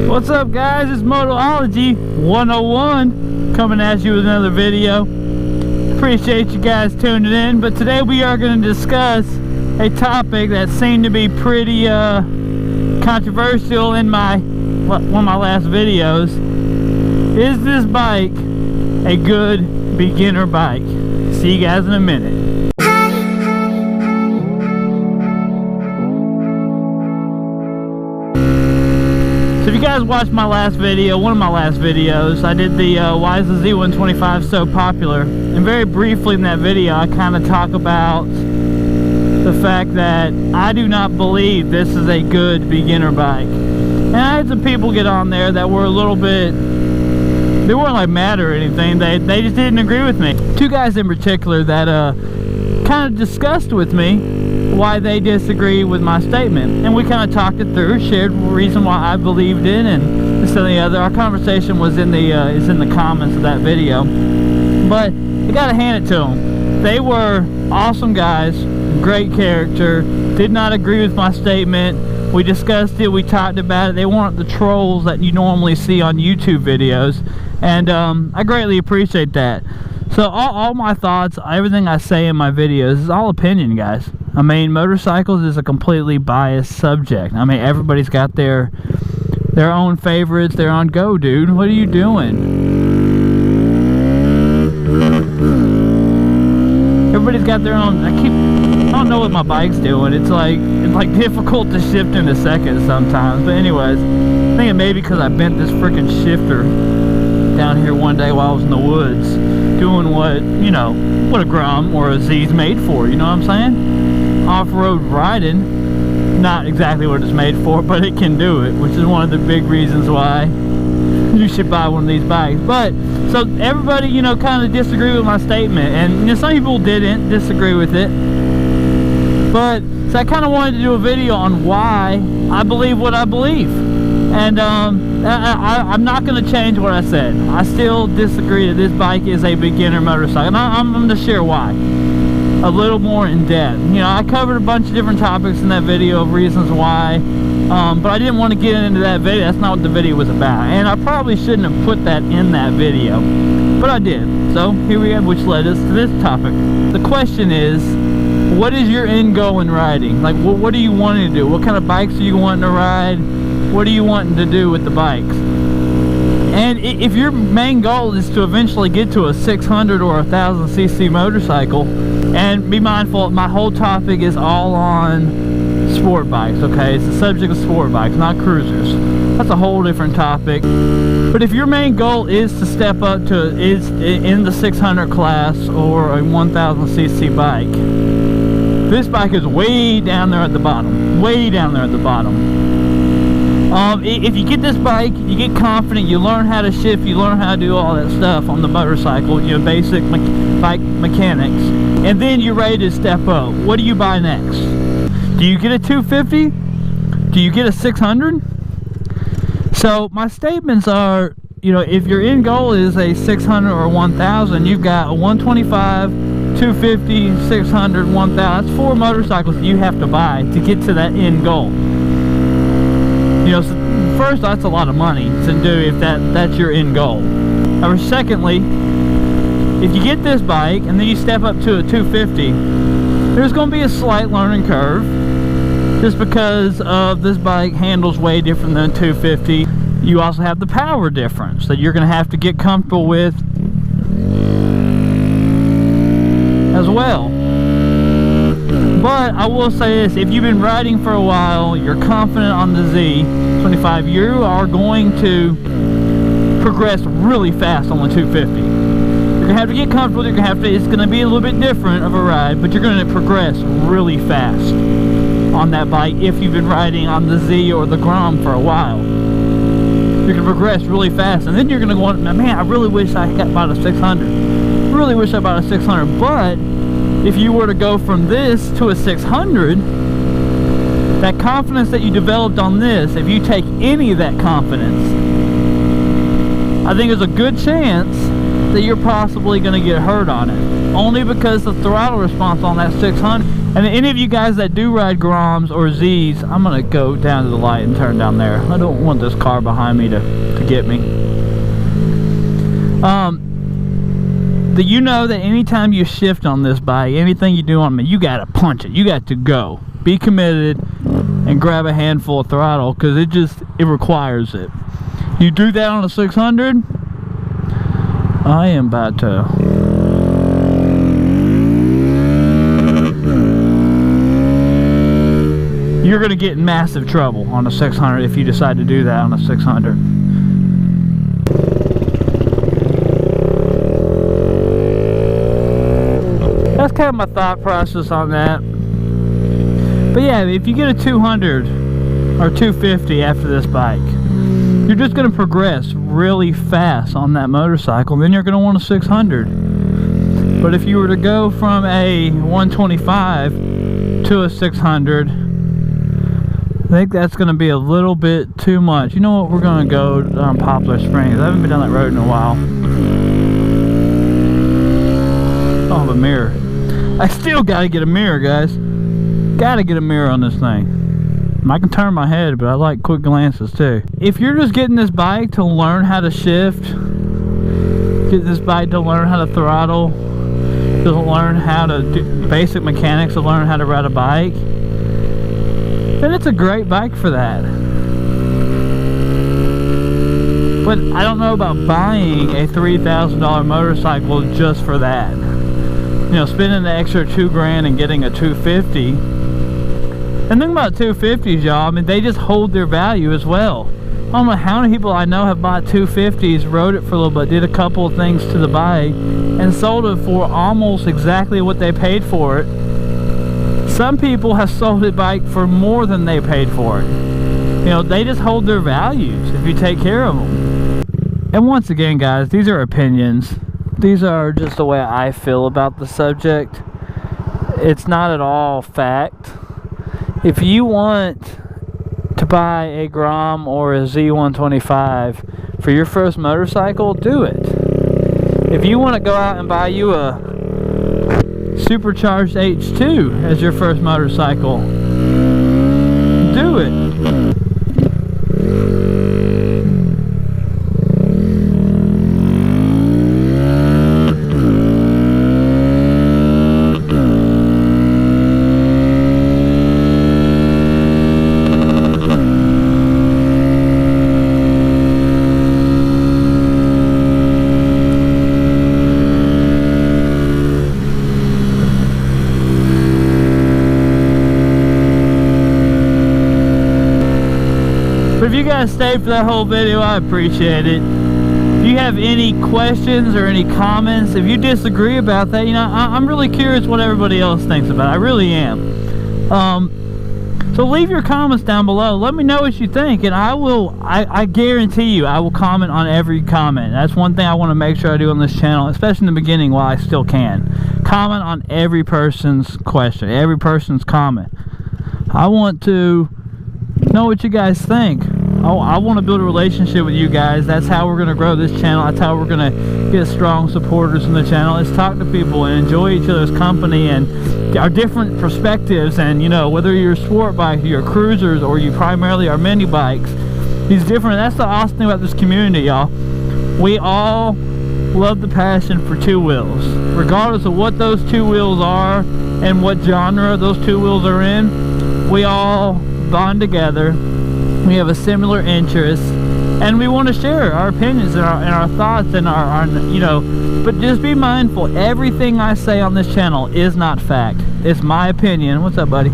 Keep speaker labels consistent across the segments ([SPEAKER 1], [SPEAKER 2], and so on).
[SPEAKER 1] What's up, guys? It's Motorology 101 coming at you with another video. Appreciate you guys tuning in, but today we are going to discuss a topic that seemed to be pretty controversial in one of my last videos. Is this bike a good beginner bike? See you guys in a minute. So if you guys watched my last video, one of my last videos, I did the why is the Z125 so popular, and very briefly in that video I kind of talk about the fact that I do not believe this is a good beginner bike. And I had some people get on there that were a little bit, they weren't like mad or anything, they just didn't agree with me. Two guys in particular that kind of discussed with me why they disagree with my statement, and we kind of talked it through, shared the reason why I believed it, and this and the other. Our conversation was in the is in the comments of that video, but I gotta hand it to them. They were awesome guys, great character, did not agree with my statement. We discussed it, we talked about it. They weren't the trolls that you normally see on YouTube videos, and I greatly appreciate that. So all my thoughts, everything I say in my videos is all opinion, guys. I mean, motorcycles is a completely biased subject. I mean, everybody's got their own favorites, their own go, dude. What are you doing? Everybody's got their own. I don't know what my bike's doing. It's like difficult to shift into second sometimes. But anyways, I think it may be because I bent this freaking shifter down here one day while I was in the woods, doing what, you know, what a Grom or a Z's made for. You know what I'm saying? Off-road riding, not exactly what it's made for, but it can do it, which is one of the big reasons why you should buy one of these bikes. But so everybody, you know, kind of disagreed with my statement, and you know, some people didn't disagree with it, but so I kind of wanted to do a video on why I believe what I believe. And I'm not going to change what I said. I still disagree that this bike is a beginner motorcycle, and I'm going to share why a little more in depth. You know, I covered a bunch of different topics in that video of reasons why, but I didn't want to get into that video. That's not what the video was about, and I probably shouldn't have put that in that video, but I did. So here we have, which led us to this topic. The question is, what is your end goal in riding? Like, what are you wanting to do? What kind of bikes are you wanting to ride? What are you wanting to do with the bikes? And if your main goal is to eventually get to a 600 or 1000cc motorcycle, and be mindful, my whole topic is all on sport bikes, okay? It's the subject of sport bikes, not cruisers. That's a whole different topic. But if your main goal is to step up to, is in the 600 class or a 1000cc bike, this bike is way down there at the bottom. Way down there at the bottom. If you get this bike, you get confident, you learn how to shift, you learn how to do all that stuff on the motorcycle, you know, basic bike mechanics, and then you're ready to step up. What do you buy next? Do you get a 250? Do you get a 600? So my statements are, you know, if your end goal is a 600 or 1000, you've got a 125, 250, 600, 1000. That's 4 motorcycles you have to buy to get to that end goal. You know, so first, that's a lot of money to do if that's your end goal. Or secondly, if you get this bike and then you step up to a 250, there's going to be a slight learning curve, just because of this bike handles way different than a 250. You also have the power difference that you're going to have to get comfortable with as well. But I will say this, if you've been riding for a while, you're confident on the Z125, you are going to progress really fast on the 250. You're going to have to get comfortable, you're going to have to, it's going to be a little bit different of a ride, but you're going to progress really fast on that bike if you've been riding on the Z or the Grom for a while. You're going to progress really fast, and then you're going to go, man, I really wish I got bought a 600. Really wish I bought a 600, but if you were to go from this to a 600, that confidence that you developed on this, if you take any of that confidence, I think there's a good chance that you're possibly going to get hurt on it. Only because the throttle response on that 600 And any of you guys that do ride Groms or Zs, I'm gonna go down to the light and turn down there. I don't want this car behind me to get me. You know that anytime you shift on this bike, anything you do on me, you gotta punch it. You got to go. Be committed and grab a handful of throttle, because it requires it. You do that on a 600, I am about to. You're gonna get in massive trouble on a 600 if you decide to do that on a 600. That's kind of my thought process on that. But yeah, if you get a 200 or 250 after this bike, you're just going to progress really fast on that motorcycle. Then you're going to want a 600. But if you were to go from a 125 to a 600, I think that's going to be a little bit too much. You know what? We're going to go on Poplar Springs. I haven't been down that road in a while. Oh, the mirror. I still gotta get a mirror, guys. Gotta get a mirror on this thing. I can turn my head, but I like quick glances too. If you're just getting this bike to learn how to shift, get this bike to learn how to throttle, to learn how to do basic mechanics, to learn how to ride a bike, then it's a great bike for that. But I don't know about buying a $3,000 motorcycle just for that. You know, spending the extra $2,000 and getting a 250. And think about 250s, y'all. I mean, they just hold their value as well. I don't know how many people I know have bought 250s, rode it for a little bit, did a couple of things to the bike, and sold it for almost exactly what they paid for it. Some people have sold it bike for more than they paid for it. You know, they just hold their values if you take care of them. And once again, guys, these are opinions. These are just the way I feel about the subject. It's not at all fact. If you want to buy a Grom or a Z125 for your first motorcycle, do it. If you want to go out and buy you a supercharged H2 as your first motorcycle, do it. But if you guys stayed for that whole video, I appreciate it. If you have any questions or any comments, if you disagree about that, you know, I'm really curious what everybody else thinks about it. I really am. So leave your comments down below. Let me know what you think, and I guarantee you I will comment on every comment. That's one thing I want to make sure I do on this channel, especially in the beginning while I still can. Comment on every person's question, every person's comment. I want to know what you guys think. I want to build a relationship with you guys. That's how we're going to grow this channel. That's how we're going to get strong supporters in the channel. Is talk to people and enjoy each other's company and our different perspectives. And you know, whether you're sport bikes, you're cruisers, or you primarily are mini bikes, these different. That's the awesome thing about this community, y'all. We all love the passion for two wheels, regardless of what those two wheels are and what genre those two wheels are in. We all bond together. We have a similar interest, and we want to share our opinions and our thoughts and our you know. But just be mindful, everything I say on this channel is not fact. It's my opinion. What's up, buddy?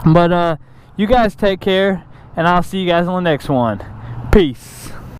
[SPEAKER 1] But you guys take care, and I'll see you guys on the next one. Peace.